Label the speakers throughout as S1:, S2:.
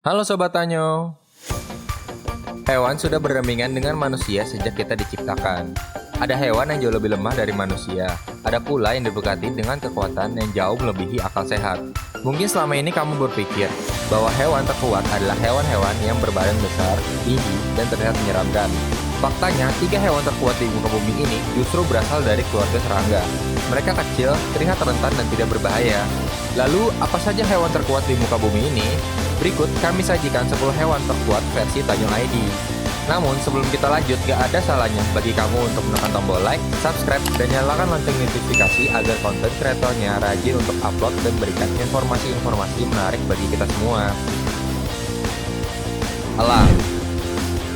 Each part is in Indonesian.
S1: Halo Sobat Tanyo. Hewan sudah berdampingan dengan manusia sejak kita diciptakan. Ada hewan yang jauh lebih lemah dari manusia. Ada pula yang diberkati dengan kekuatan yang jauh melebihi akal sehat. Mungkin selama ini kamu berpikir bahwa hewan terkuat adalah hewan-hewan yang berbadan besar, tinggi, dan terlihat menyeramkan. Faktanya, 3 hewan terkuat di muka bumi ini justru berasal dari keluarga serangga. Mereka kecil, terlihat rentan, dan tidak berbahaya. Lalu, apa saja hewan terkuat di muka bumi ini? Berikut kami sajikan 10 hewan terkuat versi Tanyo ID. Namun, sebelum kita lanjut, gak ada salahnya bagi kamu untuk menekan tombol like, subscribe, dan nyalakan lonceng notifikasi agar konten kreatornya rajin untuk upload dan berikan informasi-informasi menarik bagi kita semua. Elang.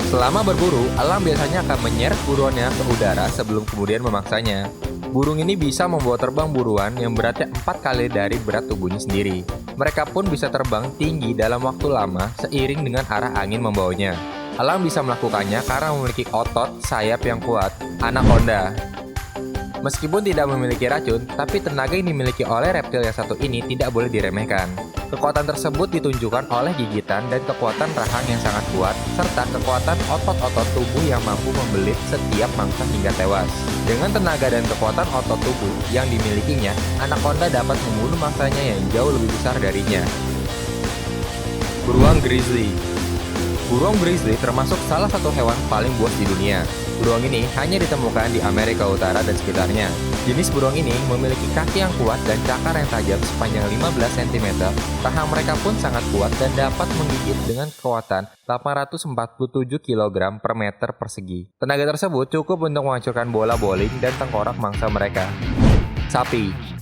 S1: Selama berburu, elang biasanya akan menyeret buruannya ke udara sebelum kemudian memaksanya. Burung ini bisa membawa terbang buruan yang beratnya 4 kali dari berat tubuhnya sendiri. Mereka pun bisa terbang tinggi dalam waktu lama seiring dengan arah angin membawanya. Elang bisa melakukannya karena memiliki otot sayap yang kuat, anaconda. Meskipun tidak memiliki racun, tapi tenaga yang dimiliki oleh reptil yang satu ini tidak boleh diremehkan. Kekuatan tersebut ditunjukkan oleh gigitan dan kekuatan rahang yang sangat kuat, serta kekuatan otot-otot tubuh yang mampu membelit setiap mangsa hingga tewas. Dengan tenaga dan kekuatan otot tubuh yang dimilikinya, anaconda dapat membunuh mangsanya yang jauh lebih besar darinya. Beruang grizzly. Beruang grizzly termasuk salah satu hewan paling buas di dunia. Beruang ini hanya ditemukan di Amerika Utara dan sekitarnya. Jenis beruang ini memiliki kaki yang kuat dan cakar yang tajam sepanjang 15 cm. Rahang mereka pun sangat kuat dan dapat menggigit dengan kekuatan 847 kg per meter persegi. Tenaga tersebut cukup untuk menghancurkan bola bowling dan tengkorak mangsa mereka. Sapi.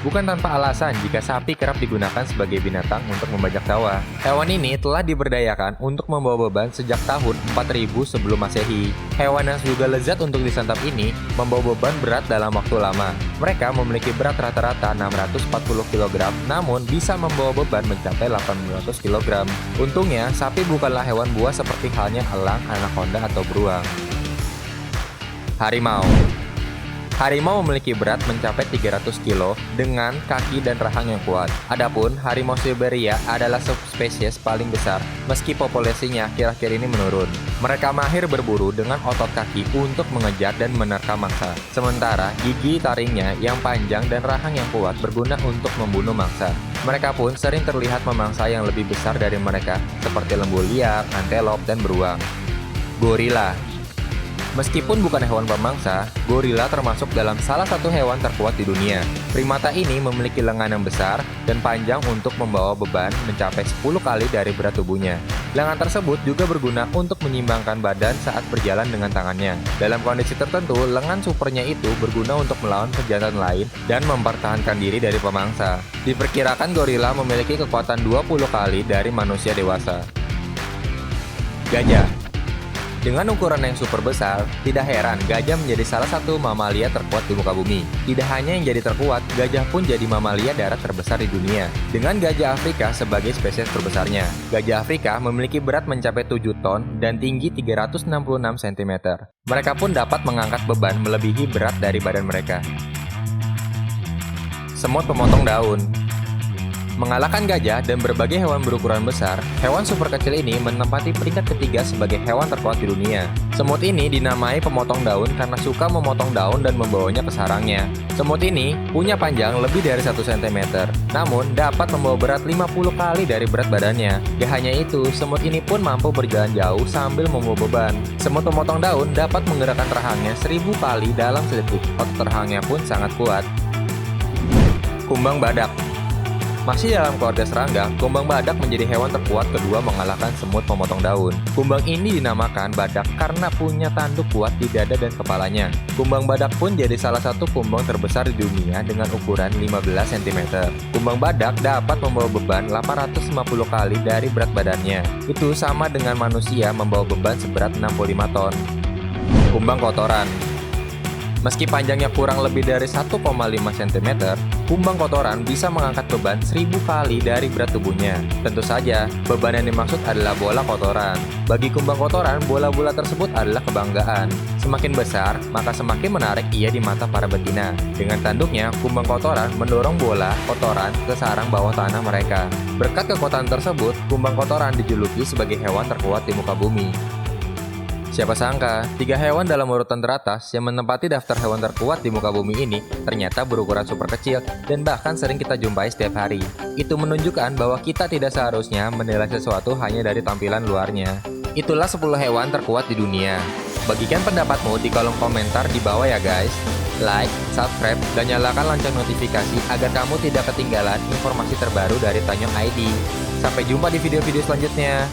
S1: Bukan tanpa alasan jika sapi kerap digunakan sebagai binatang untuk membajak sawah. Hewan ini telah diberdayakan untuk membawa beban sejak tahun 4000 sebelum Masehi. Hewan yang juga lezat untuk disantap ini membawa beban berat dalam waktu lama. Mereka memiliki berat rata-rata 640 kg, namun bisa membawa beban mencapai 800 kg. Untungnya, sapi bukanlah hewan buas seperti halnya elang, anaconda, atau beruang. Harimau. Harimau memiliki berat mencapai 300 kg dengan kaki dan rahang yang kuat. Adapun harimau Siberia adalah subspesies paling besar, meski populasinya akhir-akhir ini menurun. Mereka mahir berburu dengan otot kaki untuk mengejar dan menerkam mangsa. Sementara gigi taringnya yang panjang dan rahang yang kuat berguna untuk membunuh mangsa. Mereka pun sering terlihat memangsa yang lebih besar dari mereka, seperti lembu liar, antelop, dan beruang. Gorila. Meskipun bukan hewan pemangsa, gorila termasuk dalam salah satu hewan terkuat di dunia. Primata ini memiliki lengan yang besar dan panjang untuk membawa beban mencapai 10 kali dari berat tubuhnya. Lengan tersebut juga berguna untuk menyimbangkan badan saat berjalan dengan tangannya. Dalam kondisi tertentu, lengan supernya itu berguna untuk melawan pejantan lain dan mempertahankan diri dari pemangsa. Diperkirakan gorila memiliki kekuatan 20 kali dari manusia dewasa. Gajah. Dengan ukuran yang super besar, tidak heran gajah menjadi salah satu mamalia terkuat di muka bumi. Tidak hanya yang jadi terkuat, gajah pun jadi mamalia darat terbesar di dunia. Dengan gajah Afrika sebagai spesies terbesarnya. Gajah Afrika memiliki berat mencapai 7 ton dan tinggi 366 cm. Mereka pun dapat mengangkat beban melebihi berat dari badan mereka. Semut pemotong daun. Mengalahkan gajah dan berbagai hewan berukuran besar, hewan super kecil ini menempati peringkat ketiga sebagai hewan terkuat di dunia. Semut ini dinamai pemotong daun karena suka memotong daun dan membawanya ke sarangnya. Semut ini punya panjang lebih dari 1 cm, namun dapat membawa berat 50 kali dari berat badannya. Gak hanya itu, semut ini pun mampu berjalan jauh sambil membawa beban. Semut pemotong daun dapat menggerakkan rahangnya 1000 kali dalam sedetik. Otot rahangnya pun sangat kuat. Kumbang badak. Masih dalam keluarga serangga, kumbang badak menjadi hewan terkuat kedua mengalahkan semut pemotong daun. Kumbang ini dinamakan badak karena punya tanduk kuat di dada dan kepalanya. Kumbang badak pun jadi salah satu kumbang terbesar di dunia dengan ukuran 15 cm. Kumbang badak dapat membawa beban 850 kali dari berat badannya. Itu sama dengan manusia membawa beban seberat 65 ton. Kumbang kotoran. Meski panjangnya kurang lebih dari 1,5 cm, kumbang kotoran bisa mengangkat beban 1000 kali dari berat tubuhnya. Tentu saja, beban yang dimaksud adalah bola kotoran. Bagi kumbang kotoran, bola-bola tersebut adalah kebanggaan. Semakin besar, maka semakin menarik ia di mata para betina. Dengan tanduknya, kumbang kotoran mendorong bola kotoran ke sarang bawah tanah mereka. Berkat kekuatan tersebut, kumbang kotoran dijuluki sebagai hewan terkuat di muka bumi. Siapa sangka, 3 hewan dalam urutan teratas yang menempati daftar hewan terkuat di muka bumi ini ternyata berukuran super kecil dan bahkan sering kita jumpai setiap hari. Itu menunjukkan bahwa kita tidak seharusnya menilai sesuatu hanya dari tampilan luarnya. Itulah 10 hewan terkuat di dunia. Bagikan pendapatmu di kolom komentar di bawah ya guys. Like, subscribe, dan nyalakan lonceng notifikasi agar kamu tidak ketinggalan informasi terbaru dari Tanyong ID. Sampai jumpa di video-video selanjutnya.